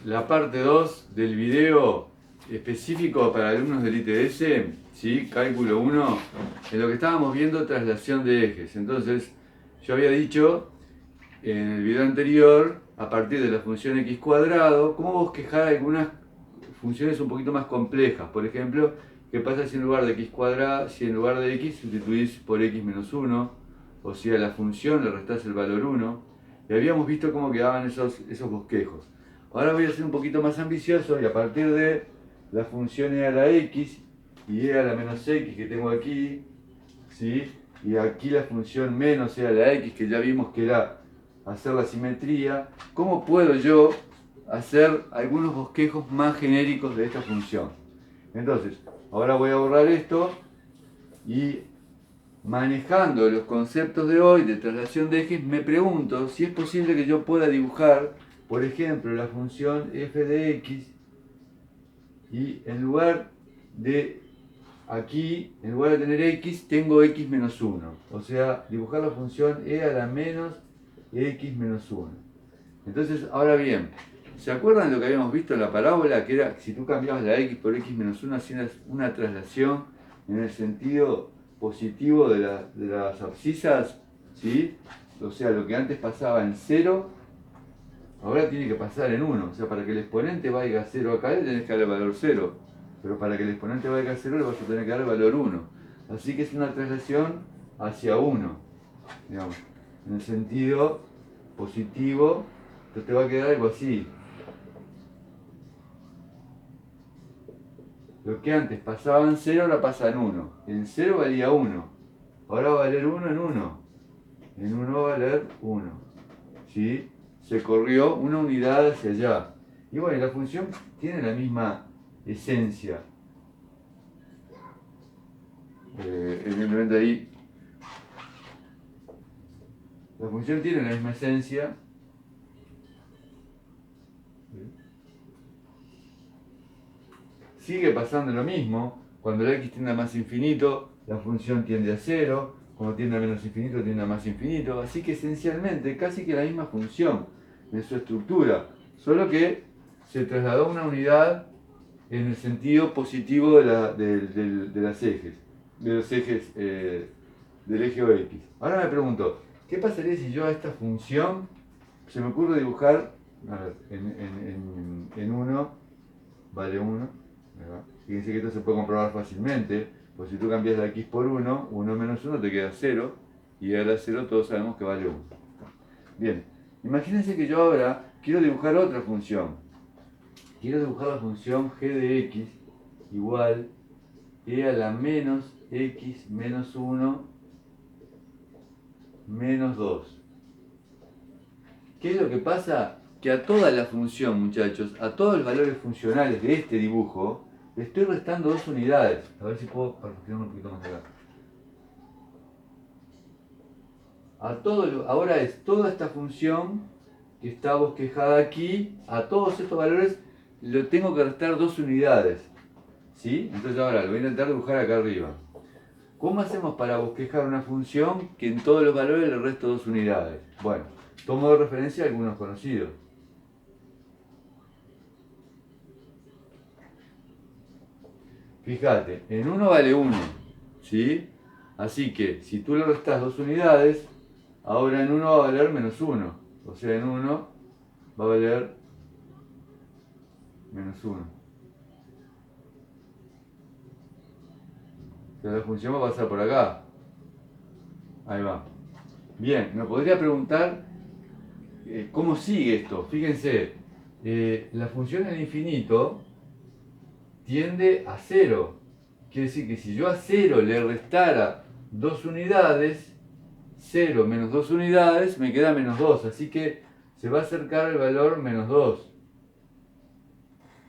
La parte 2 del video específico para alumnos del ITS, ¿sí? Cálculo 1, en lo que estábamos viendo traslación de ejes. Entonces, yo había dicho en el video anterior, a partir de la función x cuadrado, cómo bosquejar algunas funciones un poquito más complejas. Por ejemplo, qué pasa si en lugar de x cuadrado, si en lugar de x sustituís por x menos 1, o si a la función le restás el valor 1. Y habíamos visto cómo quedaban esos bosquejos. Ahora voy a ser un poquito más ambicioso y a partir de la función e a la x y e a la menos x que tengo aquí, ¿sí? Y aquí la función menos e a la x que ya vimos que era hacer la simetría, ¿cómo puedo yo hacer algunos bosquejos más genéricos de esta función? Entonces, ahora voy a borrar esto y manejando los conceptos de hoy de traslación de ejes, me pregunto si es posible que yo pueda dibujar, por ejemplo, la función f de x y en lugar de aquí, en lugar de tener x, tengo x menos 1. O sea, dibujar la función e a la menos x menos 1. Entonces, ahora bien, ¿se acuerdan de lo que habíamos visto en la parábola? Que era, si tú cambiabas la x por x menos 1, hacías una traslación en el sentido positivo de las abscisas, ¿sí? O sea, lo que antes pasaba en 0, ahora tiene que pasar en 1. O sea, para que el exponente valga a 0 acá, le tenés que dar el valor 0. Pero para que el exponente valga a 0, le vas a tener que dar el valor 1. Así que es una traslación hacia 1, digamos, en el sentido positivo. Entonces te va a quedar algo así. Lo que antes pasaba en 0 ahora pasa en 1. En 0 valía 1. Ahora va a valer 1 en 1. En 1 va a valer 1. ¿Sí? Se corrió una unidad hacia allá. Y bueno, la función tiene la misma esencia. Evidentemente ahí. La función tiene la misma esencia. Sigue pasando lo mismo. Cuando la x tiende a más infinito, la función tiende a 0. Cuando tiende a menos infinito, tiende a más infinito. Así que esencialmente casi que la misma función en su estructura. Solo que se trasladó una unidad en el sentido positivo de los ejes. Del eje OX. Ahora me pregunto, ¿qué pasaría si yo a esta función se me ocurre dibujar, a ver, en 1 vale 1? Fíjense que esto se puede comprobar fácilmente, pues si tú cambias la x por 1, 1 menos 1 te queda 0, y a la 0 todos sabemos que vale 1. Bien, imagínense que yo ahora quiero dibujar otra función. Quiero dibujar la función g de x igual e a la menos x menos 1 menos 2. ¿Qué es lo que pasa? Que a toda la función, muchachos, a todos los valores funcionales de este dibujo, le estoy restando 2 unidades. A ver si puedo perfeccionar un poquito más acá. Ahora es toda esta función que está bosquejada aquí, a todos estos valores le tengo que restar 2 unidades. ¿Sí? Entonces ahora lo voy a intentar dibujar acá arriba. ¿Cómo hacemos para bosquejar una función que en todos los valores le resto 2 unidades? Bueno, tomo de referencia algunos conocidos. Fíjate, en 1 vale 1, ¿sí? Así que si tú le restas 2 unidades, ahora en 1 va a valer menos 1. O sea, en 1 va a valer menos 1. O sea, la función va a pasar por acá. Ahí va. Bien, me podría preguntar cómo sigue esto. Fíjense, la función al infinito tiende a 0. Quiere decir que si yo a 0 le restara 2 unidades, 0 menos 2 unidades me queda menos 2. Así que se va a acercar el valor menos 2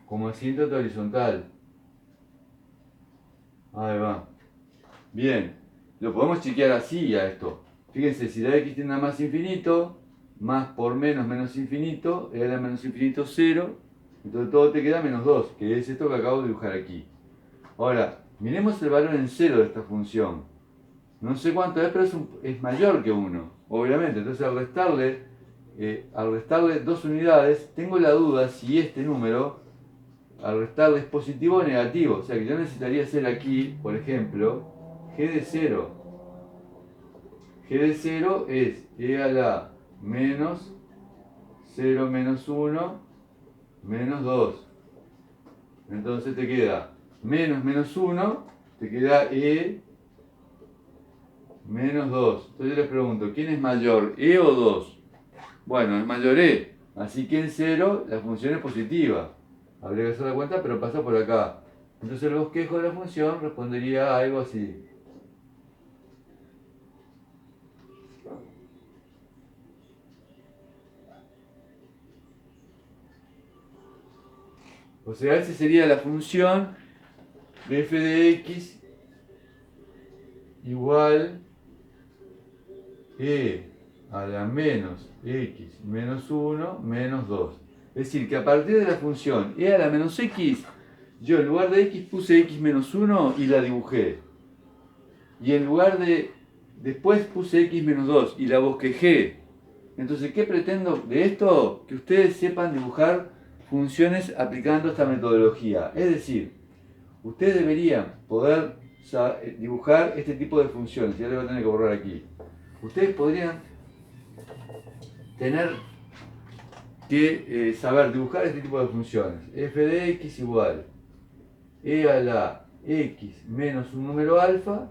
como asíntota horizontal. Ahí va. Bien, lo podemos chequear así a esto. Fíjense, si la x tiende a más infinito, más por menos menos infinito, e a la menos infinito 0, entonces todo te queda menos 2, que es esto que acabo de dibujar aquí. Ahora, miremos el valor en 0 de esta función. No sé cuánto es, pero es mayor que 1, obviamente. Entonces al restarle al restarle 2 unidades, tengo la duda si este número, al restarle, es positivo o negativo. O sea que yo necesitaría hacer aquí, por ejemplo, g de 0. G de 0 es e a la menos 0 menos 1 menos 2. Entonces te queda menos 1, te queda e menos 2. Entonces yo les pregunto, ¿quién es mayor, e o 2? Bueno, es mayor e, así que en 0 la función es positiva. Habría que hacer la cuenta, pero pasa por acá. Entonces el bosquejo de la función respondería a algo así. O sea, esa sería la función de f de x igual e a la menos x menos 1 menos 2. Es decir, que a partir de la función e a la menos x, yo en lugar de x puse x menos 1 y la dibujé. Y en lugar de después puse x menos 2 y la bosquejé. Entonces, ¿qué pretendo de esto? Que ustedes sepan dibujar funciones aplicando esta metodología. Es decir, ustedes deberían poder dibujar este tipo de funciones. Ya le voy a tener que borrar aquí. Ustedes podrían tener que saber dibujar este tipo de funciones. F de x igual e a la x menos un número alfa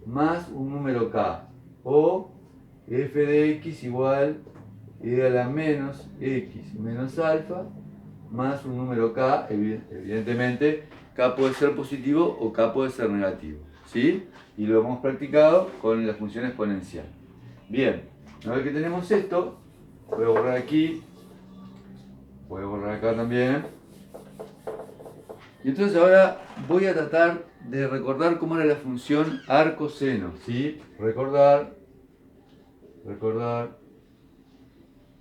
más un número k. O f de x igual e a la menos x menos alfa más un número k. Evidentemente k puede ser positivo o k puede ser negativo, ¿sí? Y lo hemos practicado con la función exponencial. Bien, una vez que tenemos esto, voy a borrar aquí, voy a borrar acá también. Y entonces ahora voy a tratar de recordar cómo era la función arco-seno, ¿sí? Recordar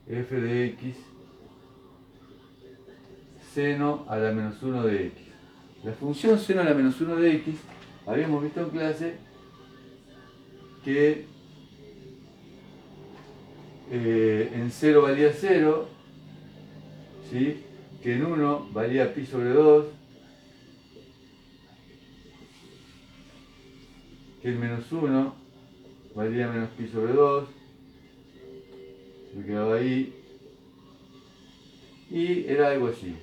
f de x seno a la menos 1 de x. La función seno a la menos 1 de x, habíamos visto en clase que en 0 valía 0, ¿sí? Que en 1 valía pi sobre 2, que en menos 1 valía menos pi sobre 2, me quedaba ahí, y era algo así.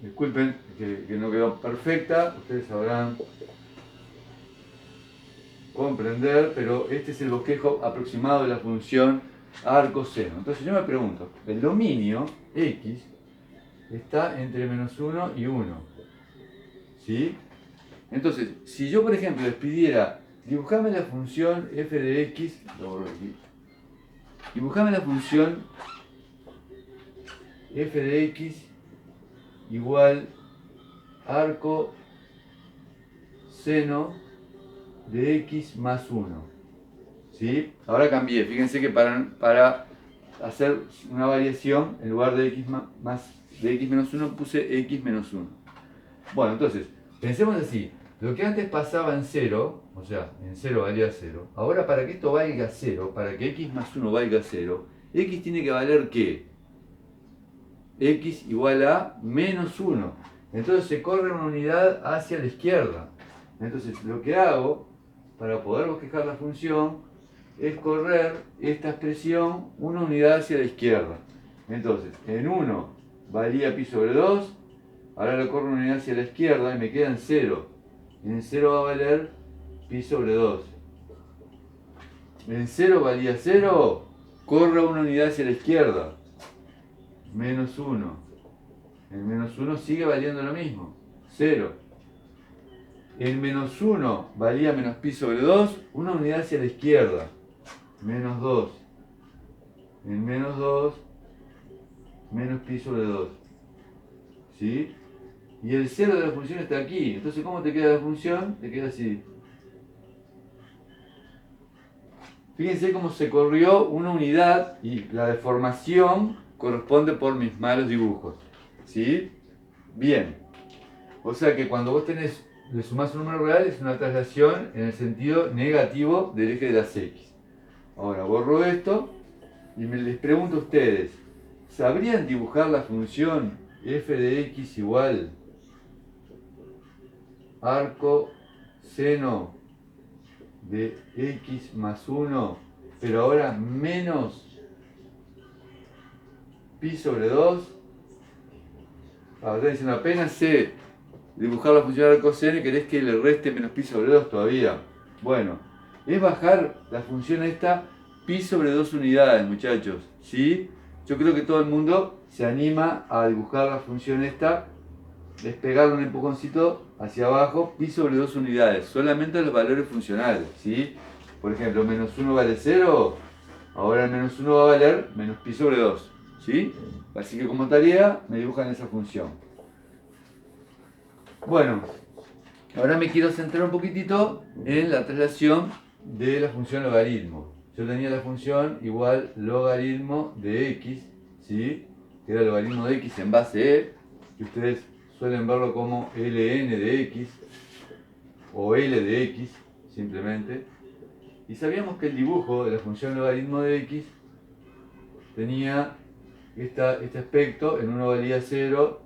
Disculpen que no quedó perfecta, ustedes sabrán comprender, pero este es el bosquejo aproximado de la función arco-seno. Entonces yo me pregunto, el dominio x está entre menos 1 y 1, ¿sí? Entonces, si yo por ejemplo les pidiera, dibujame la función f de x, lo borro aquí, dibujame la función f de x igual arco seno de x más 1, ¿sí? Ahora cambié, fíjense que para hacer una variación, en lugar de x de x menos 1 puse x menos 1. Bueno, entonces, pensemos así, lo que antes pasaba en 0, o sea, en 0 valía 0, ahora para que esto valga 0, para que x más 1 valga 0, x tiene que valer ¿qué? X igual a menos 1. Entonces se corre una unidad hacia la izquierda. Entonces lo que hago para poder bosquejar la función es correr esta expresión una unidad hacia la izquierda. Entonces en 1 valía pi sobre 2, ahora lo corro una unidad hacia la izquierda y me queda en 0. En 0 va a valer pi sobre 2. En 0 valía 0, corro una unidad hacia la izquierda. Menos 1. El menos 1 sigue valiendo lo mismo, 0. El menos 1 valía menos pi sobre 2, una unidad hacia la izquierda, menos 2. El menos 2, menos pi sobre 2. ¿Sí? Y el 0 de la función está aquí. Entonces, ¿cómo te queda la función? Te queda así. Fíjense cómo se corrió una unidad y la deformación corresponde por mis malos dibujos. ¿Sí? Bien. O sea que cuando vos le sumás un número real es una traslación en el sentido negativo del eje de las x. Ahora borro esto y les pregunto a ustedes, ¿sabrían dibujar la función f de x igual arco seno de x más 1, pero ahora menos pi sobre 2? Ahora está diciendo, apenas sé dibujar la función arco seno y querés que le reste menos pi sobre 2 todavía. Bueno, es bajar la función esta pi sobre 2 unidades, muchachos. ¿Sí? Yo creo que todo el mundo se anima a dibujar la función esta, despegarle un empujoncito hacia abajo, pi sobre 2 unidades, solamente los valores funcionales. ¿Sí? Por ejemplo, menos 1 vale 0, ahora el menos 1 va a valer menos pi sobre 2. ¿Sí? Así que como tarea me dibujan esa función. Bueno, ahora me quiero centrar un poquitito en la traslación de la función logaritmo. Yo tenía la función igual logaritmo de x, ¿sí? Que era logaritmo de x en base e, que ustedes suelen verlo como ln de x o l de x, simplemente. Y sabíamos que el dibujo de la función logaritmo de x tenía este aspecto, en uno valía 0,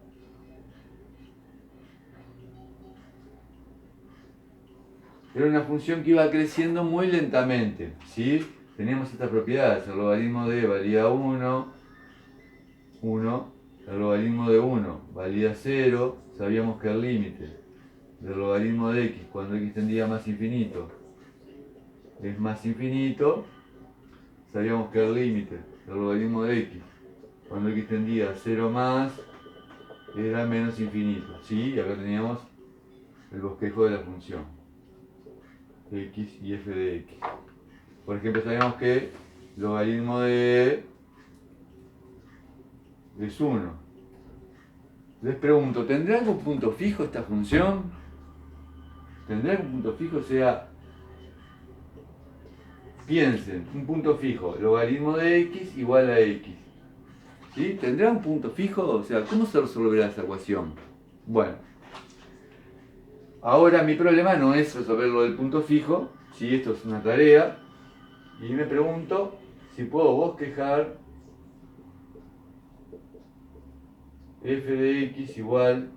era una función que iba creciendo muy lentamente, ¿sí? Teníamos estas propiedades, el logaritmo de valía 1, el logaritmo de 1 valía 0, sabíamos que el límite del logaritmo de x cuando x tendía a más infinito es más infinito, sabíamos que el límite del logaritmo de x cuando x tendía a 0 más era menos infinito, ¿sí? Y acá teníamos el bosquejo de la función x y f de x. Por ejemplo, sabemos que el logaritmo de e es 1. Les pregunto, ¿tendrá algún punto fijo esta función? ¿Tendrá algún punto fijo? O sea, piensen, un punto fijo, logaritmo de x igual a x. ¿Sí? ¿Tendrá un punto fijo? O sea, ¿cómo se resolverá esa ecuación? Bueno, ahora mi problema no es resolver lo del punto fijo, ¿sí? Esto es una tarea, y me pregunto si puedo bosquejar f de x igual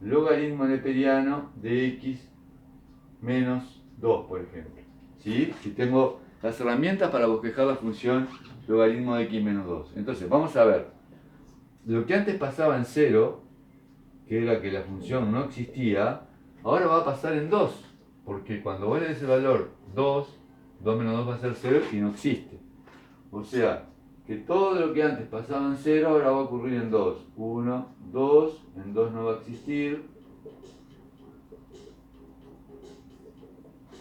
logaritmo neperiano de x menos 2, por ejemplo. ¿Sí? Si tengo las herramientas para bosquejar la función logaritmo de x menos 2. Entonces, vamos a ver. Lo que antes pasaba en 0, que era que la función no existía, ahora va a pasar en 2. Porque cuando vos le des el valor 2, 2 menos 2 va a ser 0 y no existe. O sea, que todo lo que antes pasaba en 0 ahora va a ocurrir en 2. 1, 2, en 2 no va a existir.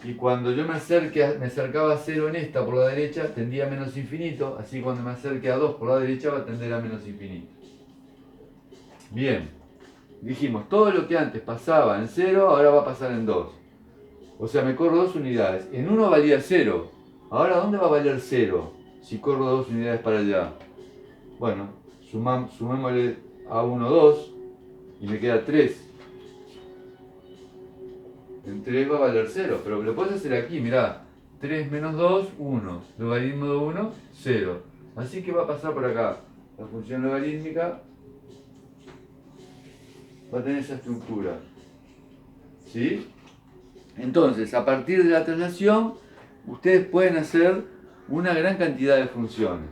Y cuando yo me acercaba a 0 en esta por la derecha, tendía a menos infinito. Así cuando me acerque a 2 por la derecha va a tender a menos infinito. Bien, dijimos, todo lo que antes pasaba en 0, ahora va a pasar en 2. O sea, me corro 2 unidades. En 1 valía 0. Ahora, ¿dónde va a valer 0? Si corro 2 unidades para allá. Bueno, sumémosle a 1 2 y me queda 3. En 3 va a valer 0, pero lo puedes hacer aquí, mirá. 3 menos 2, 1. Logaritmo de 1, 0. Así que va a pasar por acá. La función logarítmica va a tener esa estructura. ¿Sí? Entonces, a partir de la traslación, ustedes pueden hacer una gran cantidad de funciones.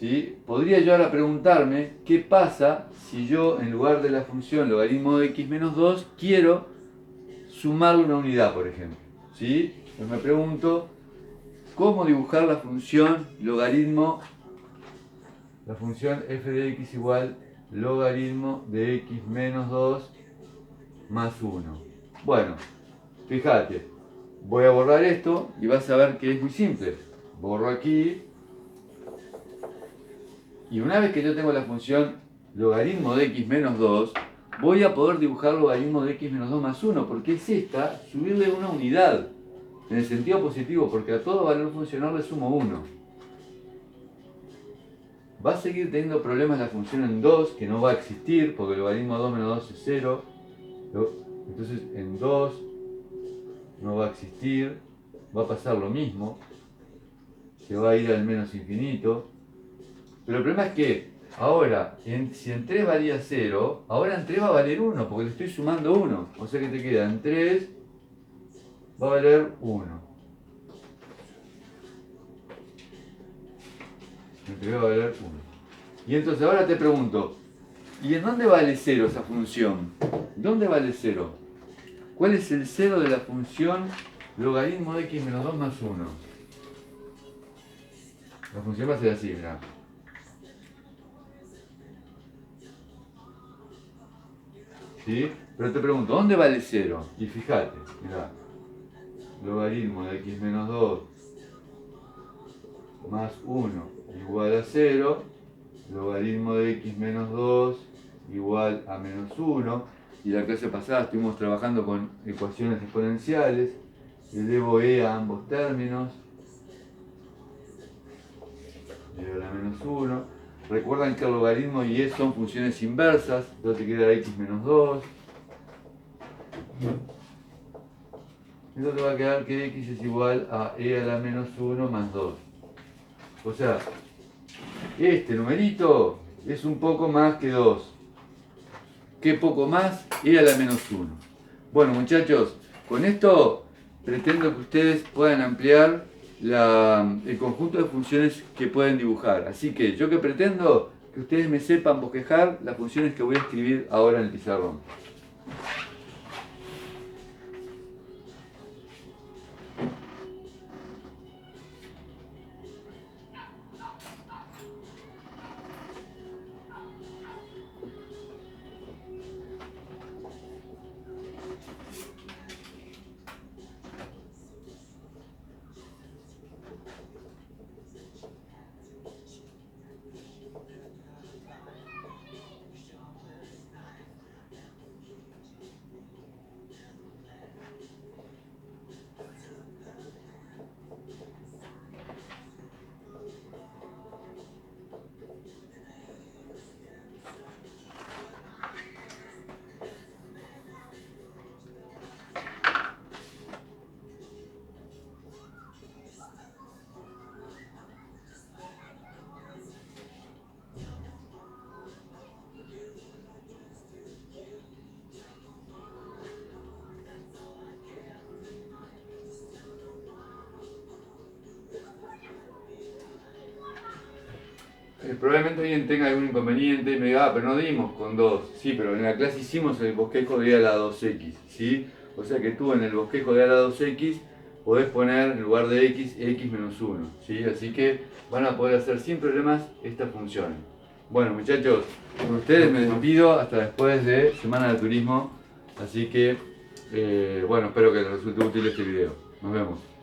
¿Sí? Podría yo ahora preguntarme qué pasa si yo, en lugar de la función logaritmo de x menos 2, quiero sumarle una unidad, por ejemplo. ¿Sí? Pues me pregunto cómo dibujar la función logaritmo, la función f de x igual logaritmo de x menos 2 más 1. Bueno, fíjate, voy a borrar esto y vas a ver que es muy simple. Borro aquí. Y una vez que yo tengo la función logaritmo de x menos 2, voy a poder dibujar logaritmo de x menos 2 más 1, porque es esta, subirle una unidad, en el sentido positivo, porque a todo valor funcional le sumo 1. Va a seguir teniendo problemas la función en 2, que no va a existir, porque el logaritmo de 2 menos 2 es 0. Entonces en 2 no va a existir, va a pasar lo mismo. se va a ir al menos infinito. Pero el problema es que ahora, si en 3 valía 0, ahora en 3 va a valer 1, porque le estoy sumando 1. O sea que te queda en 3 va a valer 1. En 3 va a valer 1. Y entonces ahora te pregunto, ¿y en dónde vale 0 esa función? ¿Dónde vale 0? ¿Cuál es el 0 de la función logaritmo de x menos 2 más 1? La función va a ser así, mirá. ¿Sí? Pero te pregunto, ¿dónde vale 0? Y fíjate, mirá. Logaritmo de x menos 2 más 1 igual a 0. Logaritmo de x menos 2 igual a menos 1. Y la clase pasada estuvimos trabajando con ecuaciones exponenciales. Elevo e a ambos términos. E a la menos 1. Recuerdan que el logaritmo y e son funciones inversas. Entonces te queda x menos 2. Entonces te va a quedar que x es igual a e a la menos 1 más 2. O sea, este numerito es un poco más que 2. ¿Qué poco más? E a la menos 1. Bueno, muchachos, con esto pretendo que ustedes puedan ampliar el conjunto de funciones que pueden dibujar. Así que yo que pretendo que ustedes me sepan bosquejar las funciones que voy a escribir ahora en el pizarrón. Probablemente alguien tenga algún inconveniente y me diga, pero no dimos con 2. Sí, pero en la clase hicimos el bosquejo de a la 2x, ¿sí? O sea que tú en el bosquejo de a la 2x podés poner en lugar de x menos 1, ¿sí? Así que van a poder hacer sin problemas estas funciones. Bueno, muchachos, con ustedes me despido hasta después de Semana de Turismo. Así que, bueno, espero que les resulte útil este video. Nos vemos.